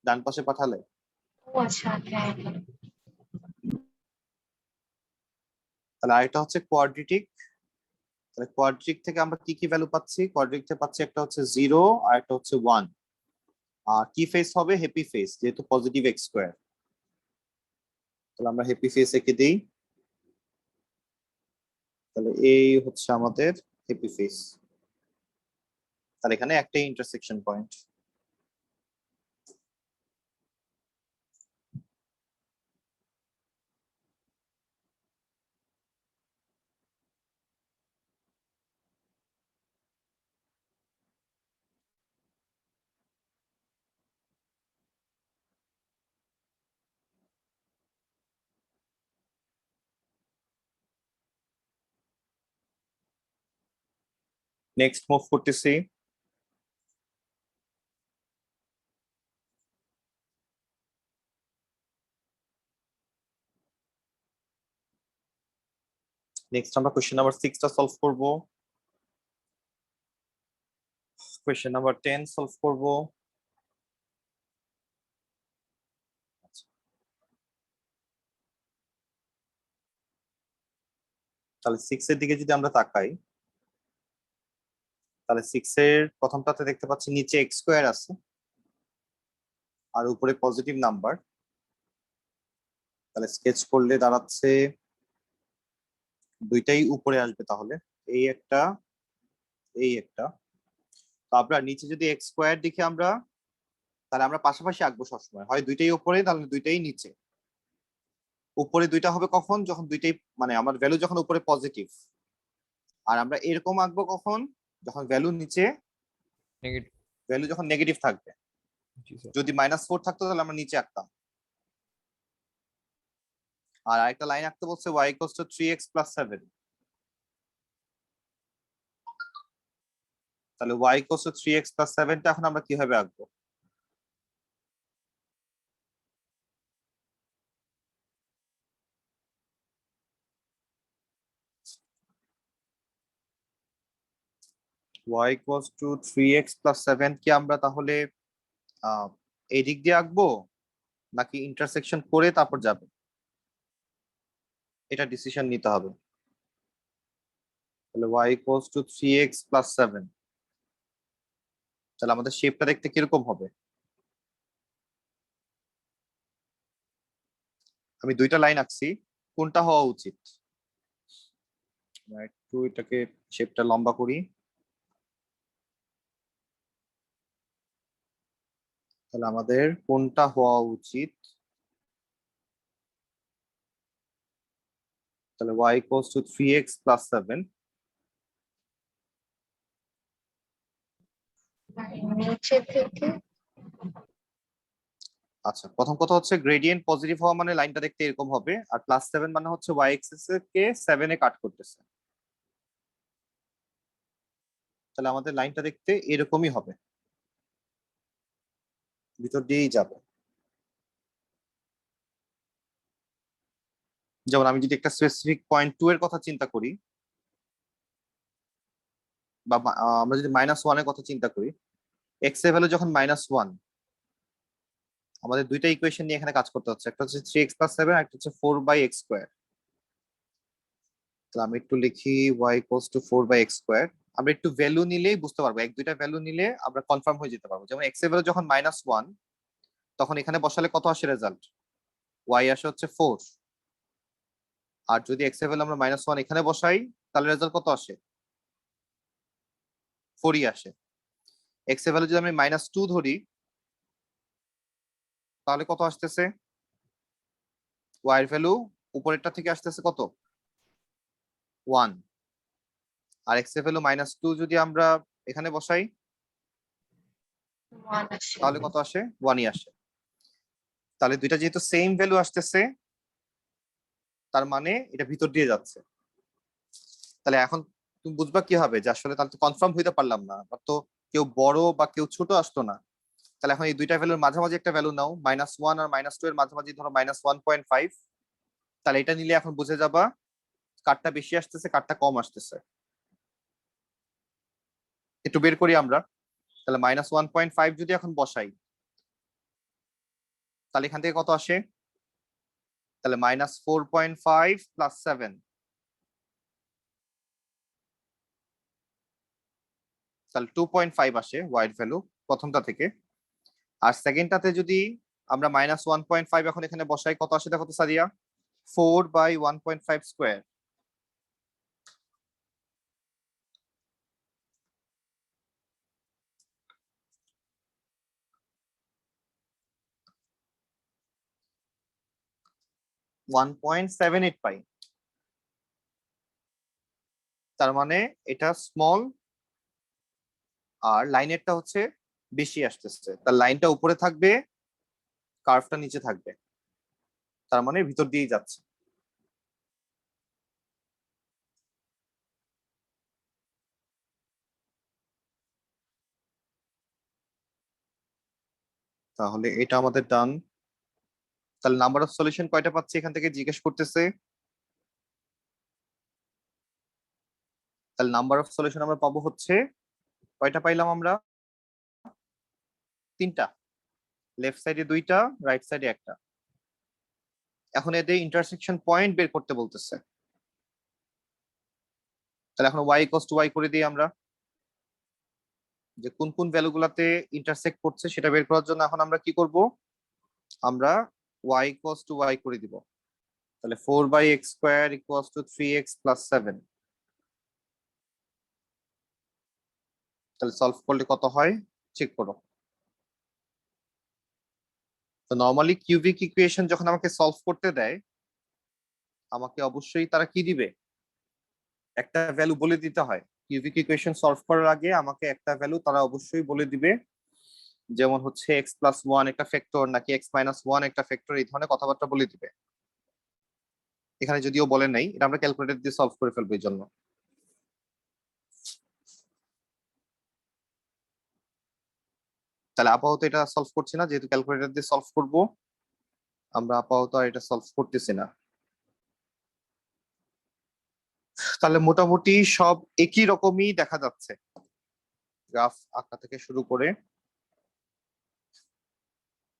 ডান পাশে পাঠালে। ও আচ্ছা, হ্যাঁ হ্যাঁ। তাহলে আরেকটা হচ্ছে কোয়াড্রেটিক। তাহলে কোয়াড্রেটিক থেকে আমরা কি কি ভ্যালু পাচ্ছি? কোয়াড্রেটিক থেকে পাচ্ছি একটা হচ্ছে 0 আর একটা হচ্ছে 1। আর কি ফেস হবে? হ্যাপি ফেস, যেহেতু পজিটিভ এক্স স্কোয়ার। তাহলে আমরা হ্যাপি ফেস এঁকে দিই। তাহলে এই হচ্ছে আমাদের হ্যাপি ফেস। তাহলে এখানে একটাই ইন্টারসেকশন পয়েন্ট। নেক্সট মুভ করতেছি। নেক্সট আমরা কোশ্চেন নাম্বার 6টা সলভ করব। কোশ্চেন নাম্বার 10 সলভ করব। তাহলে 6 এর দিকে যদি আমরা তাকাই, তাহলে 6 এর প্রথমটাতে দেখতে পাচ্ছি নিচে এক্স স্কোয়ার আছে আর উপরে পজিটিভ নাম্বার। তাহলে স্কেচ করলে দাঁড়াচ্ছে দুইটাই উপরে আসবে, তাহলে এই একটা, এই একটা। তো আমরা নিচে যদি এক্স স্কোয়ার দেখি আমরা, তাহলে আমরা পাশাপাশি আঁকবো সবসময়, হয় দুইটাই উপরে তাহলে দুইটাই নিচে। উপরে দুইটা হবে কখন? যখন দুইটাই, মানে আমার ভ্যালু যখন উপরে পজিটিভ। আর আমরা এরকম আঁকবো কখন? যখন ভ্যালু নিচে, নেগেটিভ। ভ্যালু যখন নেগেটিভ থাকবে। জি স্যার। যদি -4 থাকতো তাহলে আমরা নিচে আঁকতাম। আর আরেকটা লাইন আঁকতে বলছে y ইকুয়ালস টু 3x + 7। তাহলে y ইকুয়ালস টু 3x + 7 টা এখন আমরা কিভাবে আঁকবো? y equals to 3x plus 7 কি আমরা তাহলে এই দিক দিয়ে আঁকবো নাকি ইন্টারসেকশন করে তারপর যাবে, এটা ডিসিশন নিতে হবে। তাহলে y equals to 3x plus 7, তাহলে আমাদের শেপটা দেখতে কিরকম হবে? আমি দুইটা লাইন আঁকছি, কোনটা হওয়া উচিত? একটু এটাকে শেপটা লম্বা করি। তাহলে আমাদের কোনটা হওয়া উচিত? তাহলে y equals to 3x plus 7, নিচে থেকে আচ্ছা প্রথম কথা হচ্ছে গ্রেডিয়েন্ট পজিটিভ হওয়া মানে লাইনটা দেখতে এরকম হবে, আর প্লাস 7 মানে হচ্ছে y এক্সিস কে 7 এ কাট করতেছে, তাহলে আমাদের লাইনটা দেখতে এরকমই হবে, ভিতর দিয়েই যাবে। যেমন আমি যদি একটা স্পেসিফিক পয়েন্ট 2 এর কথা চিন্তা করি, বা আমরা যদি -1 এর কথা চিন্তা করি, এক্স এর ভ্যালু যখন -1, আমাদের দুইটা ইকুয়েশন নিয়ে এখানে কাজ করতে হচ্ছে, একটা হচ্ছে 3x plus 7 আর একটা হচ্ছে 4/x square। তাহলে আমি একটু লিখি y equals to 4/x square। আমরা একটু ভ্যালু নিলেই বুঝতে পারবো, এক দুইটা ভ্যালু নিলে আমরা কনফার্ম হয়ে যেতে পারবো। যেমন x এর ভ্যালু যখন -1, তখন এখানে বসালে কত আসে রেজাল্ট? y আসে হচ্ছে 4। আর যদি x এর ভ্যালু আমরা -1 এখানে বসাই, তাহলে রেজাল্ট কত আসে? 4ই আসে। x এর ভ্যালু যদি আমি -2 ধরি, তাহলে কত আসতেছে? y এর ভ্যালু উপরেরটা থেকে আসতেছে কত? 1। আর x এর ভ্যালু -2 যদি আমরা এখানে বসাই, 1 আসে। তাহলে কত আসে? 1ই আসে। তাহলে দুইটা যেহেতু সেম ভ্যালু আসতেছে, তার মানে এটা ভিতর দিয়ে যাচ্ছে। তাহলে এখন তুমি বুঝবা কি হবে যে আসলে তাহলে তো কনফার্ম হইতে পারলাম না, বা তো কেউ বড় বা কেউ ছোট আসতো না। তাহলে এখন এই দুইটা ভ্যালুর মাঝামাঝি একটা ভ্যালু নাও, -1 আর -2 এর মাঝামাঝি ধরো -1.5। তাহলে এটা নিলে এখন বুঝে যাবা কারটা বেশি আসতেছে কারটা কম আসতেছে। একটু বের করি আমরা। তাহলে -1.5 যদি এখন বসাই, তাহলে এখান থেকে কত আসে? তাহলে -4.5 প্লাস 7, তাহলে 2.5 আসে ওয়াইড ভ্যালু প্রথমটা থেকে। আর সেকেন্ডটাতে যদি আমরা -1.5 এখন এখানে বসাই, কত আসে দেখো তো সাদিয়া? 4/1.5 স্কোয়ার। $1.78 পাই। তার মানে এটা স্মল আর লাইনেরটা হচ্ছে বেশি আসতেছে, তার লাইনটা উপরে থাকবে, কার্ভটা নিচে থাকবে, তার মানে ভিতর দিয়েই যাচ্ছে। তাহলে এটা আমাদের ডান। তাহলে নাম্বার অফ সলিউশন কয়টা পাচ্ছি এখান থেকে জিজ্ঞেস করতেছে। তাহলে নাম্বার অফ সলিউশন আমরা পাবো হচ্ছে, কয়টা পাইলাম আমরা? 3টা। লেফট সাইডে 2টা, রাইট সাইডে 1টা। এখন এদের ইন্টারসেকশন পয়েন্ট বের করতে বলতেছে। তাহলে এখন y ইকুয়ালস টু y করে দিই আমরা, যে কোন কোন ভ্যালু গুলাতে ইন্টারসেক্ট করছে সেটা বের করার জন্য এখন আমরা কি করব? আমরা y ইকুয়ালস টু y করে দিব। তাহলে 4/x square equals to 3x plus 7। তাহলে সলভ করলে কত হয় চেক করো। তো নরমালি কিউবিক ইকুয়েশন যখন আমাকে সলভ করতে দেয়, আমাকে অবশ্যই তারা কি দিবে? একটা ভ্যালু বলে দিতে হয়। কিউবিক ইকুয়েশন সলভ করার আগে আমাকে একটা ভ্যালু তারা অবশ্যই বলে দিবে, যেমন হচ্ছে x+1 একটা ফ্যাক্টর নাকি x-1 একটা ফ্যাক্টর, এই ধরনের কথাবার্তা বলে দিবে। এখানে যদিও বলে নাই, এটা আমরা ক্যালকুলেটর দিয়ে সলভ করে ফেলবো এই জন্য। তাহলে আপাতত এটা সলভ করছি না, যেহেতু ক্যালকুলেটর দিয়ে সলভ করব, আমরা আপাতত আর এটা সলভ করতেছি না। তাহলে মোটামুটি সব একই রকমই দেখা যাচ্ছে। গ্রাফ আঁকা থেকে শুরু করে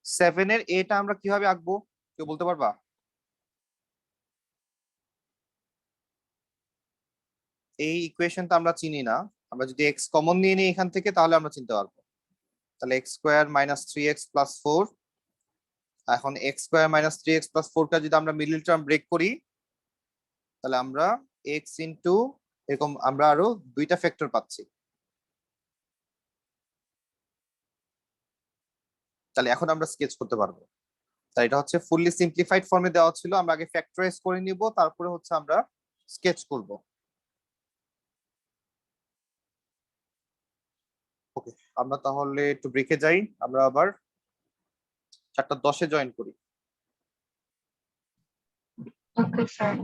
7 এর এটা আমরা কিভাবে আঁকবো কেউ বলতে পারবা? এই ইকুয়েশনটা আমরা চিনি না, আমরা যদি এক্স কমন নিয়ে নিই এখান থেকে তাহলে আমরা চিনতে পারবো। তাহলে x square minus 3x plus 4, এখন x square minus 3x plus 4টা যদি আমরা মিডল টার্ম ব্রেক করি তাহলে আমরা এক্স ইন্টু এরকম আমরা আরো দুইটা ফ্যাক্টর পাচ্ছি। তাহলে এখন আমরা স্কেচ করতে পারবো। তাই এটা হচ্ছে ফুললি সিম্পলিফাইড ফর্মে দেওয়া ছিল, আমরা আগে ফ্যাক্টরাইজ করে নিব তারপরে হচ্ছে আমরা স্কেচ করব। ওকে, আমরা তাহলে একটু ব্রেকে যাই, আমরা আবার 4:10 জয়েন করি। Okay sir.